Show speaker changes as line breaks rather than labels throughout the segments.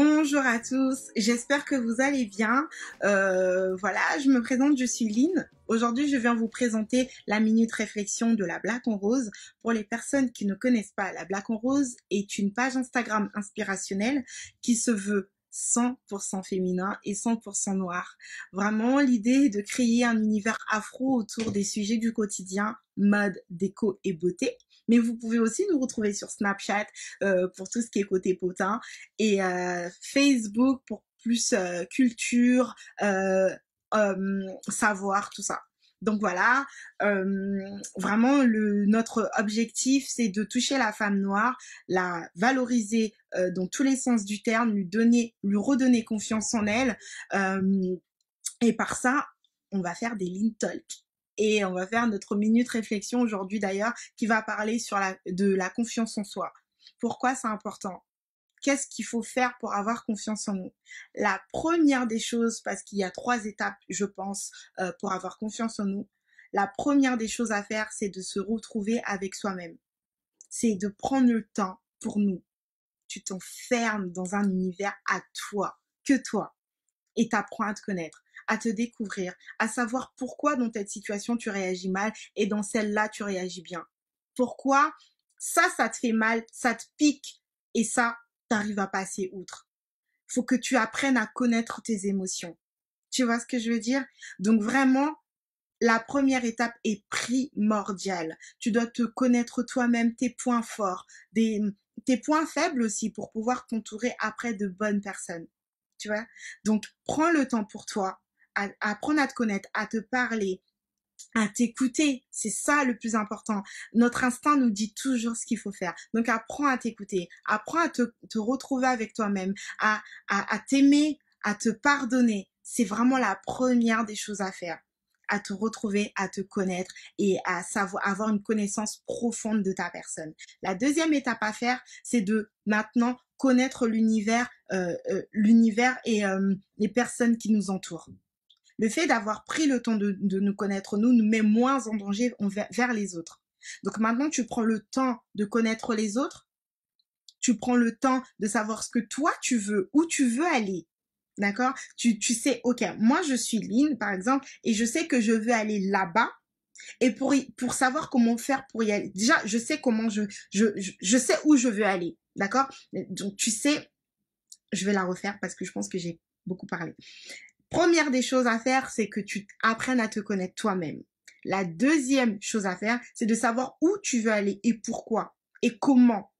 Bonjour à tous, j'espère que vous allez bien. Voilà, je me présente, je suis Lynn. Aujourd'hui, je viens vous présenter la Minute Réflexion de la Black en Rose. Pour les personnes qui ne connaissent pas, la Black en Rose est une page Instagram inspirationnelle qui se veut 100% féminin et 100% noir. Vraiment, l'idée est de créer un univers afro autour des sujets du quotidien, mode, déco et beauté. Mais vous pouvez aussi nous retrouver sur Snapchat pour tout ce qui est côté potin et Facebook pour plus culture, savoir, tout ça. Donc voilà, vraiment notre objectif c'est de toucher la femme noire, la valoriser dans tous les sens du terme, lui redonner confiance en elle, et par ça on va faire des Lean Talk. Et on va faire notre minute réflexion aujourd'hui d'ailleurs qui va parler de la confiance en soi. Pourquoi c'est important ? Qu'est-ce qu'il faut faire pour avoir confiance en nous? La première des choses, parce qu'il y a 3 étapes, je pense, pour avoir confiance en nous. La première des choses à faire, c'est de se retrouver avec soi-même. C'est de prendre le temps pour nous. Tu t'enfermes dans un univers à toi, que toi. Et t'apprends à te connaître, à te découvrir, à savoir pourquoi dans cette situation tu réagis mal et dans celle-là tu réagis bien. Pourquoi ça te fait mal, ça te pique et ça, t'arrives à passer outre. Faut que tu apprennes à connaître tes émotions. Tu vois ce que je veux dire? Donc vraiment, la première étape est primordiale. Tu dois te connaître toi-même, tes points forts, tes points faibles aussi pour pouvoir t'entourer après de bonnes personnes. Tu vois? Donc, prends le temps pour toi, apprendre à te connaître, à te parler, à t'écouter. C'est ça le plus important. Notre instinct nous dit toujours ce qu'il faut faire. Donc, apprends à t'écouter, apprends à te retrouver avec toi-même, à t'aimer, à te pardonner. C'est vraiment la première des choses à faire. À te retrouver, à te connaître et à avoir une connaissance profonde de ta personne. La deuxième étape à faire, c'est de maintenant connaître l'univers et les personnes qui nous entourent. Le fait d'avoir pris le temps de nous connaître, nous met moins en danger vers les autres. Donc maintenant, tu prends le temps de connaître les autres, tu prends le temps de savoir ce que toi tu veux, où tu veux aller. D'accord? Tu sais, ok, moi je suis Lynn par exemple et je sais que je veux aller là-bas et pour savoir comment faire pour y aller. Déjà, je sais comment je sais où je veux aller. D'accord? Donc tu sais, je vais la refaire parce que je pense que j'ai beaucoup parlé. Première des choses à faire, c'est que tu apprennes à te connaître toi-même. La deuxième chose à faire, c'est de savoir où tu veux aller et pourquoi et comment.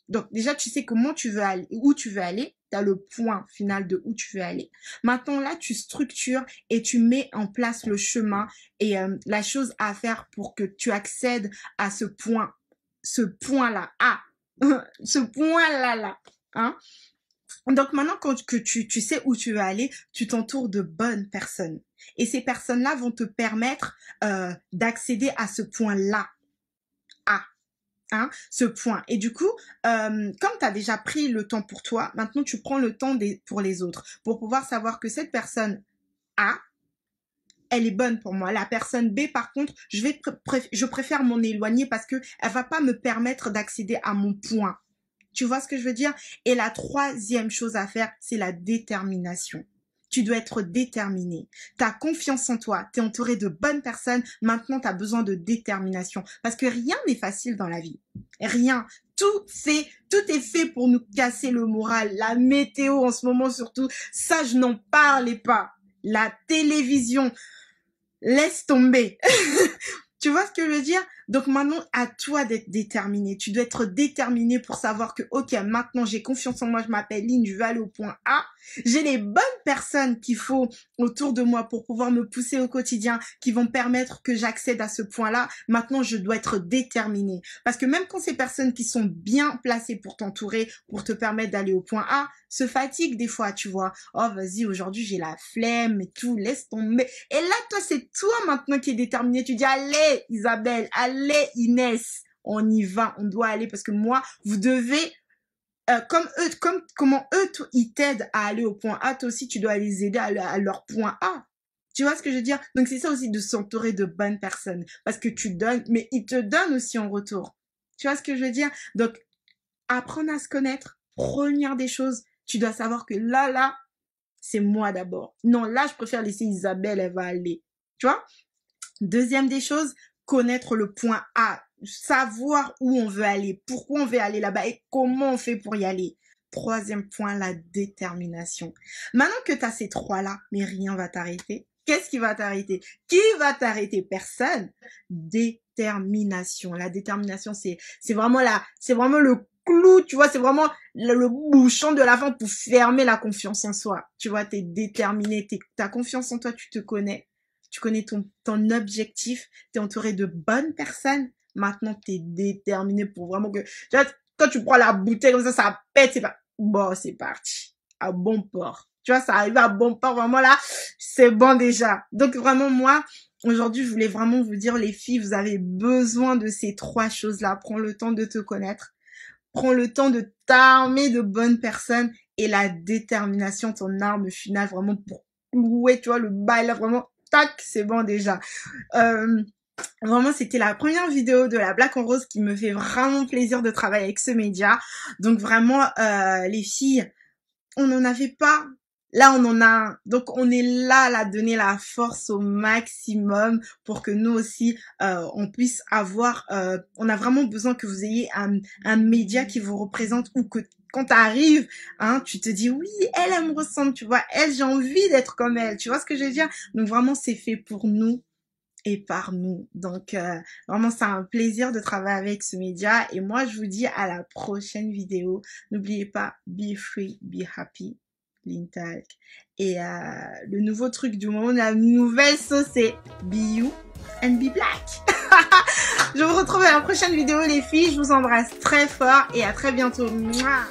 Donc déjà, tu sais comment tu veux aller, où tu veux aller. Tu as le point final de où tu veux aller. Maintenant, là, tu structures et tu mets en place le chemin et la chose à faire pour que tu accèdes à ce point-là. Ah, ce point-là. Hein? Donc maintenant, que tu sais où tu veux aller, tu t'entoures de bonnes personnes. Et ces personnes-là vont te permettre d'accéder à ce point-là. Ce point. Et du coup, comme tu as déjà pris le temps pour toi, maintenant tu prends le temps pour les autres, pour pouvoir savoir que cette personne A, elle est bonne pour moi. La personne B, par contre, je préfère m'en éloigner parce que elle va pas me permettre d'accéder à mon point. Tu vois ce que je veux dire? Et la troisième chose à faire, c'est la détermination. Tu dois être déterminé. Tu as confiance en toi. Tu es entouré de bonnes personnes. Maintenant, tu as besoin de détermination. Parce que rien n'est facile dans la vie. Rien. Tout est fait pour nous casser le moral. La météo en ce moment surtout, ça je n'en parlais pas. La télévision, laisse tomber. Tu vois ce que je veux dire? Donc maintenant, à toi d'être déterminé. Tu dois être déterminé pour savoir que, ok, maintenant j'ai confiance en moi, je m'appelle Lynn, je vais aller au point A. J'ai les bonnes personnes qu'il faut autour de moi pour pouvoir me pousser au quotidien, qui vont permettre que j'accède à ce point-là. Maintenant, je dois être déterminé. Parce que même quand ces personnes qui sont bien placées pour t'entourer, pour te permettre d'aller au point A, se fatiguent des fois, tu vois. Oh, vas-y, aujourd'hui j'ai la flemme et tout, laisse tomber. Et là, toi, c'est toi maintenant qui es déterminé. Tu dis, allez, Isabelle, allez, Inès, on y va, on doit aller parce que moi, vous devez, comment eux, ils t'aident à aller au point A, toi aussi, tu dois les aider à leur point A. Tu vois ce que je veux dire? Donc, c'est ça aussi de s'entourer de bonnes personnes parce que tu donnes, mais ils te donnent aussi en retour. Tu vois ce que je veux dire? Donc, apprendre à se connaître, première des choses, Tu dois savoir que là, c'est moi d'abord. Non, là, je préfère laisser Isabelle, elle va aller. Tu vois? Deuxième des choses, connaître le point A. Savoir où on veut aller, pourquoi on veut aller là-bas et comment on fait pour y aller. Troisième point, la détermination. Maintenant que tu as ces trois-là, mais rien va t'arrêter. Qu'est-ce qui va t'arrêter? Qui va t'arrêter? Personne. Détermination. La détermination, c'est vraiment le clou, tu vois, c'est vraiment le bouchon de la fin pour fermer la confiance en soi. Tu vois, t'es déterminé, t'as confiance en toi, tu te connais. Tu connais ton objectif, t'es entouré de bonnes personnes. Maintenant, t'es déterminé pour vraiment que, tu vois, quand tu prends la bouteille comme ça pète, c'est pas, bon, c'est parti. À bon port. Tu vois, ça arrive à bon port, vraiment là, c'est bon déjà. Donc vraiment, moi, aujourd'hui, je voulais vraiment vous dire, les filles, vous avez besoin de ces trois choses-là. Prends le temps de te connaître. Prends le temps de t'armer de bonnes personnes et la détermination, ton arme finale, vraiment pour clouer, tu vois, le bail là, vraiment, tac, c'est bon déjà. Vraiment, c'était la première vidéo de la Black en Rose qui me fait vraiment plaisir de travailler avec ce média. Donc vraiment, les filles, on n'en avait pas. Là, on en a un. Donc, on est là à donner la force au maximum pour que nous aussi, on puisse avoir... on a vraiment besoin que vous ayez un média qui vous représente ou que quand t'arrives, hein, tu te dis, oui, elle me ressemble, tu vois. Elle, j'ai envie d'être comme elle. Tu vois ce que je veux dire? Donc, vraiment, c'est fait pour nous et par nous. Donc, vraiment, c'est un plaisir de travailler avec ce média. Et moi, je vous dis à la prochaine vidéo. N'oubliez pas, be free, be happy. Lintalk. Et le nouveau truc du moment, la nouvelle sauce, c'est be you and be black. Je vous retrouve à la prochaine vidéo, les filles. Je vous embrasse très fort et à très bientôt. Mouah.